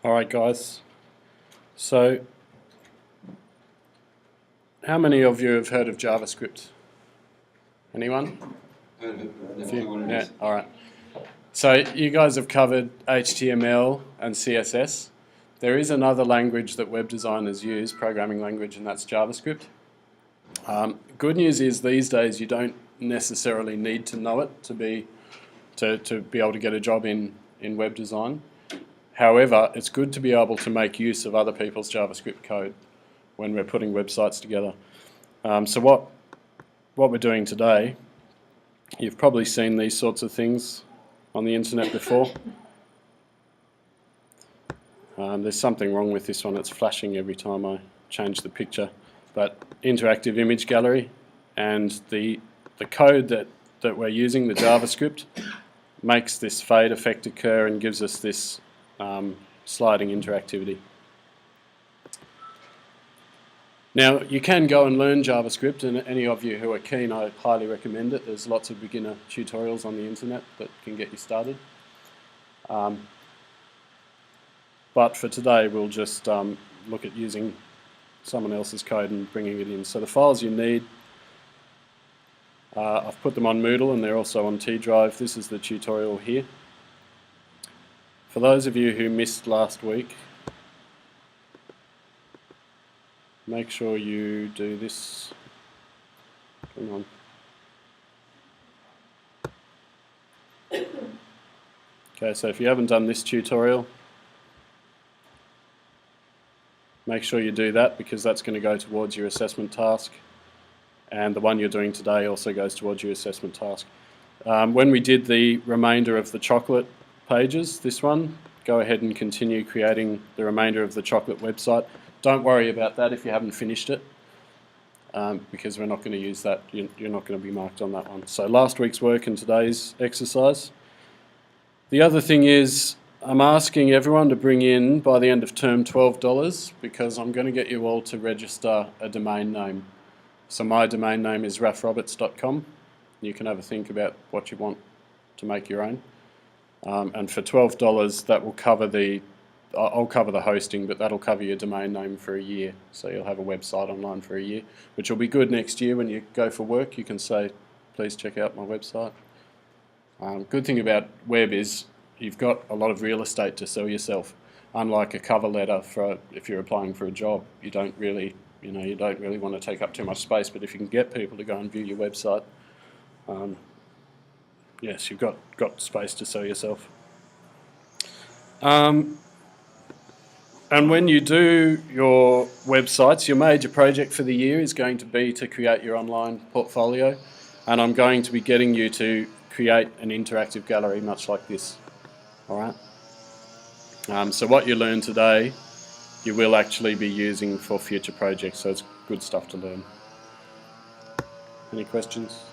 Alright guys, so how many of you have heard of JavaScript? Anyone? Heard of it, but I don't know what it Yeah, is. alright. So you guys have covered HTML and CSS. There is another language that web designers use, programming language, and that's JavaScript. Good news is these days you don't necessarily need to know it to be able to get a job in web design. However, it's good to be able to make use of other people's JavaScript code when we're putting websites together. So what we're doing today, you've probably seen these sorts of things on the internet before. There's something wrong with this one, it's flashing every time I change the picture. But interactive image gallery, and the code that we're using, the JavaScript, makes this fade effect occur and gives us this sliding interactivity. Now you can go and learn JavaScript, and any of you who are keen, I highly recommend it. There's lots of beginner tutorials on the internet that can get you started. But for today we'll just look at using someone else's code and bringing it in. So the files you need, I've put them on Moodle and they're also on T drive. This is the tutorial here. For those of you who missed last week, make sure you do this. Come on. Okay, so if you haven't done this tutorial, make sure you do that, because that's going to go towards your assessment task, and the one you're doing today also goes towards your assessment task. When we did the remainder of the chocolate pages, this one, go ahead and continue creating the remainder of the chocolate website. Don't worry about that if you haven't finished it, because we're not going to use that. You're not going to be marked on that one. So last week's work and today's exercise. The other thing is, I'm asking everyone to bring in, by the end of term, $12, because I'm going to get you all to register a domain name. So my domain name is rafroberts.com. You can have a think about what you want to make your own. And for $12, that will cover I'll cover the hosting, but that'll cover your domain name for a year. So you'll have a website online for a year, which will be good next year when you go for work. You can say, please check out my website. Good thing about web is you've got a lot of real estate to sell yourself. Unlike a cover letter for if you're applying for a job, you don't really want to take up too much space. But if you can get people to go and view your website, yes, you've got space to sell yourself. And when you do your websites, your major project for the year is going to be to create your online portfolio, and I'm going to be getting you to create an interactive gallery much like this. Alright? So what you learn today, you will actually be using for future projects, so it's good stuff to learn. Any questions?